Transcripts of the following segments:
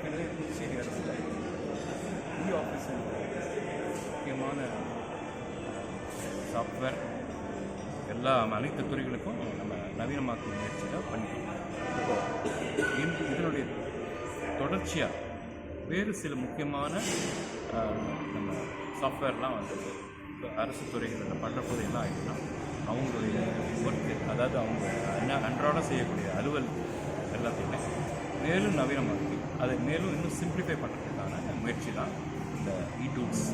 ஏற்கனவே புதுச்சேரி அரசில் ஆஃபீஸ் முக்கியமான சாஃப்ட்வேர் அனைத்து துறைகளுக்கும் நம்ம நவீனமாக்கும் முயற்சி தான் பண்ணிக்கலாம். இதனுடைய தொடர்ச்சியாக வேறு சில முக்கியமான நம்ம சாஃப்ட்வேர்லாம் வந்து அரசு துறைகளில் பண்ணுறபோது என்ன ஆகிடும்னா அவங்களுடைய ஒர்க்கு, அதாவது அவங்க அன்றாடம் செய்யக்கூடிய அலுவல் எல்லாத்தையுமே மேலும் நவீனமாக்கி அதை மேலும் இன்னும் சிம்பிளிஃபை பண்ணுறதுக்கான முயற்சி தான் இந்த டூல்ஸ்.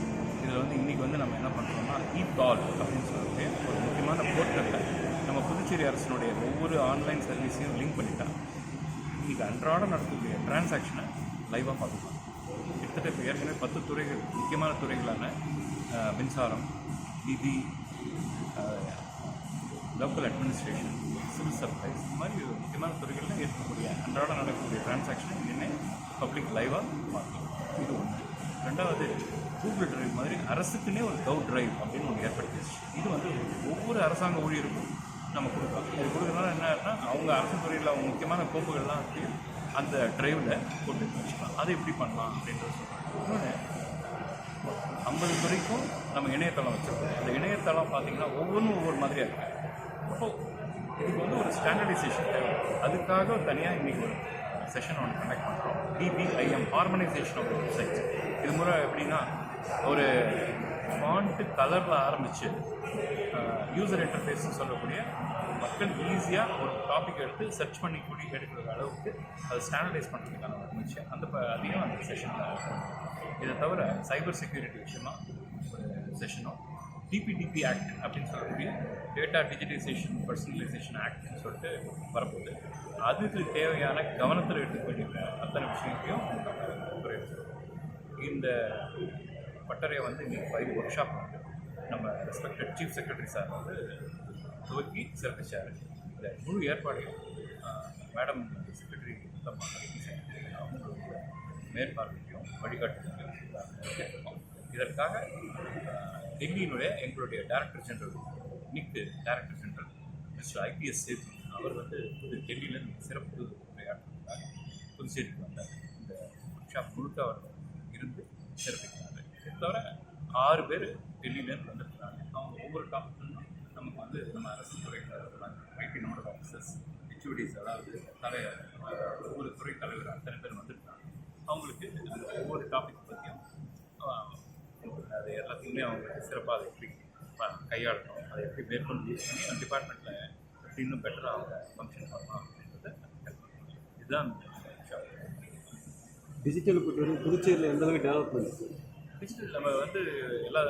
இதில் வந்து இன்றைக்கி வந்து நம்ம என்ன பண்ணுறோம்னா டால் அப்படின்னு சொல்லிட்டு ஒரு முக்கியமான போர்ட்டலில் நம்ம புதுச்சேரி அரசினுடைய ஒவ்வொரு ஆன்லைன் சர்வீஸையும் லிங்க் பண்ணிட்டா இன்றைக்கி அன்றாடம் நடக்கக்கூடிய டிரான்சாக்ஷனை லைவாக பார்க்கலாம். கிட்டத்தட்ட இப்போ ஏற்கனவே 10 துறைகள், முக்கியமான துறைகளான மின்சாரம், நிதி, லோக்கல் அட்மினிஸ்ட்ரேஷன், சிவில் சப்ளைஸ், இந்த மாதிரி முக்கியமான துறைகளில் ஏற்படக்கூடிய அன்றாடம் நடக்கக்கூடிய டிரான்சாக்ஷனை இனிமே பப்ளிக் லைவாக பார்க்கலாம். இது ஒன்று. ரெண்டாவது, கூகுள் டிரைவ் மாதிரி அரசுக்குன்னே ஒரு கவு டிரைவ் அப்படின்னு ஒன்று ஏற்படுத்திச்சு. இது வந்து ஒவ்வொரு அரசாங்க ஊழியருக்கும் நம்ம கொடுக்கலாம். இது கொடுக்கறதுனால என்னன்னா அவங்க அரசு துறையில் அவங்க முக்கியமான கோப்புகள்லாம் அந்த டிரைவில் போட்டு வச்சுக்கலாம். அதை எப்படி பண்ணலாம் அப்படின்றது சொல்கிறாங்க. இன்னொன்று, 50 துறைக்கும் நம்ம இணையதளம் வச்சுருக்கோம். அந்த இணையதளம் பார்த்திங்கன்னா ஒவ்வொன்றும் ஒவ்வொரு மாதிரியாக இருக்குது. அப்போது இதுக்கு வந்து ஒரு ஸ்டாண்டர்டைசேஷன் தேவை. அதுக்காக தனியாக இன்றைக்கி ஒரு செஷன் ஒன்று கண்டக்ட் பண்ணுறோம். DBIM, harmonisation of websites. இது முறை எப்படின்னா ஒரு ஃபாண்ட்டு கலரில் ஆரம்பித்து யூசர் இன்டர்ஃபேஸ்ன்னு சொல்லக்கூடிய மக்கள் ஈஸியாக ஒரு டாபிக் எடுத்து சர்ச் பண்ணி எடுக்கிற அளவுக்கு அதை ஸ்டாண்டர்டைஸ் பண்ணுறதுக்கான ஒரு முயற்சி அதையும் அந்த செஷனில். இதை தவிர சைபர் செக்யூரிட்டி விஷயமாக ஒரு செஷனும், DPDP ஆக்ட் அப்படின்னு சொல்லக்கூடிய டேட்டா டிஜிட்டைசேஷன் பர்சனலைசேஷன் ஆக்ட்னு சொல்லிட்டு வரப்போகுது. அதுக்கு தேவையான கவனத்தில் எடுத்துக்க வேண்டிய அத்தனை விஷயத்தையும் துறை வச்சுருக்கோம். இந்த பட்டறையை வந்து இன்றைக்கி 5 ஒர்க் ஷாப் வந்து நம்ம ரெஸ்பெக்டட் சீஃப் செக்ரட்டரி சார் வந்து துவக்கி சிறப்பிச்சார். இந்த முழு ஏற்பாடையும் மேடம் செக்ரட்டரி அவங்களுடைய மேற்பார்வையும் வழிகாட்டுதலும் இருக்கோம். இதற்காக டெல்லியினுடைய எங்களுடைய director general director general mister IPS Sethu அவர் வந்து டெல்லியில் சிறப்பு உரையாற்றுவதற்காக புதுச்சேரிக்கு வந்தார். இந்த ஒர்க் ஷாப் முழுக்க அவர் இருந்து சிறப்பிக்கிறாங்க. இதை தவிர 6 பேர் டெல்லியிலேருந்து வந்துருக்காங்க. அவங்க ஒவ்வொரு டாபிக்லும் நமக்கு வந்து நம்ம அரசு துறைகள் IT நோடல் ஆஃபீஸர்ஸ், HODs, அதாவது ஒவ்வொரு துறை தலைவர் அத்தனை பேர் வந்துருக்காங்க. அவங்களுக்கு ஒவ்வொரு டாபிக் பற்றியும் அது எல்லாத்தையுமே அவங்க சிறப்பாக அதை எப்படி கையாளணும், அதை எப்படி மேற்கொண்டு யூஸ் பண்ணி அந்த டிபார்ட்மெண்ட்டில் எப்படி இன்னும் பெட்டராக அவங்க ஃபங்க்ஷன் பண்ணலாம் அப்படின்றத இதுதான் டிஜிட்டல் புதுச்சேரியில் எந்த அளவுக்கு டெவலப்மெண்ட். டிஜிட்டல் நம்ம வந்து எல்லா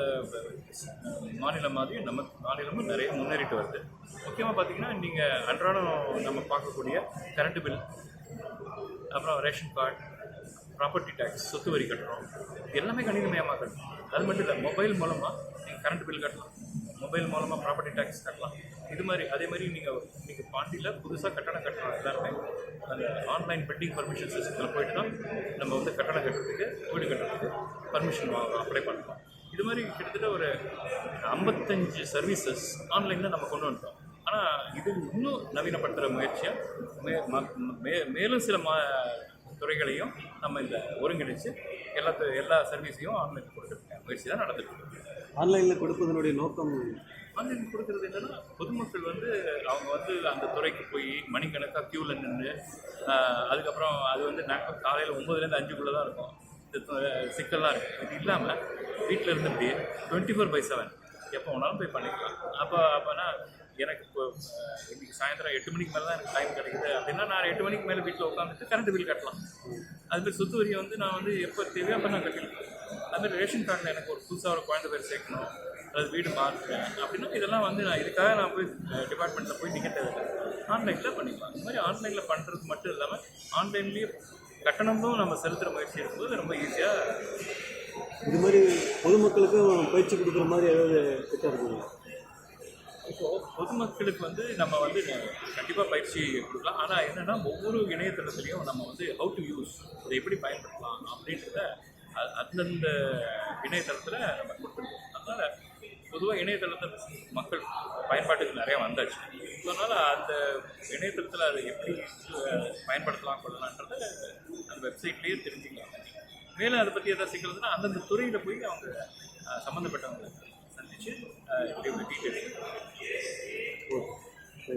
மாநிலம் மாதிரியும் நம்ம மாநிலமும் நிறைய முன்னேறிட்டு வருது. முக்கியமாக பார்த்திங்கன்னா நீங்கள் அன்றாடம் நம்ம பார்க்கக்கூடிய கரண்ட்டு பில், அப்புறம் ரேஷன் கார்டு, ப்ராப்பர்ட்டி டேக்ஸ், சொத்து வரி கட்டுறோம், எல்லாமே கணினிமயமாக கட்டணும். அது மட்டும் இல்லை, மொபைல் மூலமாக நீங்கள் கரண்ட் பில் கட்டலாம், மொபைல் மூலமாக ப்ராப்பர்ட்டி டேக்ஸ் கட்டலாம். இது மாதிரி அதே மாதிரி நீங்கள் பாண்டியில் புதுசாக கட்டணம் கட்டணும் எல்லாருமே அந்த ஆன்லைன் பெண்டிங் பர்மிஷன் சிஸ்டத்தில் போய்ட்டு தான் நம்ம வந்து கட்டணம் கட்டுறதுக்கு, வீடு கட்டுறதுக்கு பர்மிஷன் அப்ளை பண்ணலாம். இது மாதிரி கிட்டத்தட்ட ஒரு 55 சர்வீசஸ் ஆன்லைனில் நம்ம கொண்டு வந்துட்டோம். ஆனால் இது இன்னும் நவீனப்படுத்துகிற முயற்சியாக மேலும் சில துறைகளையும் நம்ம இந்த ஒருங்கிணைச்சு எல்லா சர்வீஸையும் ஆன்லைனில் கொடுக்குற முயற்சி தான் நடந்துட்டு இருக்கு. ஆன்லைனில் கொடுப்பதனுடைய நோக்கம், ஆன்லைன் கொடுக்குறது என்னென்னா பொதுமக்கள் வந்து அவங்க வந்து அந்த துறைக்கு போய் மணிக்கணக்காக க்யூவில் நின்று அதுக்கப்புறம் அது வந்து நாங்கள் காலையில் 9லேருந்து 5க்குள்ளே தான் இருக்கும். இந்த சிக்கல்லாம் இருக்குது. இது இல்லாமல் வீட்டில் இருந்தபடியே 24/7 எப்போ வேணாலும் போய் பண்ணிக்கலாம். அப்போனா எனக்கு இப்போ இன்றைக்கி சாயந்தரம் 8 மணிக்கு மேலே தான் எனக்கு டைம் கிடைக்குது அப்படின்னா நான் 8 மணிக்கு மேலே வீட்டில் உட்காந்துட்டு கரண்ட் பில் கட்டலாம். அதுமாதிரி சொத்து வரியை வந்து நான் வந்து எப்போ தேவையோ அப்போ நான் கட்டிக்கலாம். அதுமாதிரி ரேஷன் கார்டில் எனக்கு ஒரு புதுசாக ஒரு குழந்தை பேர் சேர்க்கணும், அது வீடு மாற்றுறேன் அப்படின்னா இதெல்லாம் வந்து நான் இதுக்காக நான் போய் டிபார்ட்மெண்ட்டில் போய் டிக்கெட் ஆன்லைனில் பண்ணிக்கலாம். இந்த மாதிரி ஆன்லைனில் பண்ணுறது மட்டும் இல்லாமல் ஆன்லைன்லேயே கட்டணமும் நம்ம செலுத்துகிற முயற்சி இருக்கும்போது ரொம்ப ஈஸியாக இது மாதிரி பொதுமக்களுக்கும் பயிற்சி கொடுக்குற மாதிரி ஏதாவது திட்டம் இருக்குங்களா? இப்போது பொதுமக்களுக்கு வந்து நம்ம வந்து கண்டிப்பாக பயிற்சி கொடுக்கலாம். ஆனால் என்னென்னா ஒவ்வொரு இணையதளத்துலேயும் நம்ம வந்து ஹவு டு யூஸ், அதை எப்படி பயன்படுத்தலாம் அப்படின்றத அந்தந்த இணையதளத்தில் நம்ம கொடுத்துருக்கோம். அதனால் பொதுவாக இணையதளத்தை மக்கள் பயன்பாட்டுக்கு நிறையா வந்தாச்சு. அதனால் அந்த இணையதளத்தில் அதை எப்படி பயன்படுத்தலாம் கொள்ளலான்றதை அந்த வெப்சைட்லேயே தெரிஞ்சுக்கலாம். மேலும் அதை பற்றி எதாவது சிக்கல்னா அந்தந்த துறையில் போய் அவங்க சம்மந்தப்பட்டவங்களை சந்தித்து இப்படி ஒரு டீட்டெயில்ஸ். ஓகே.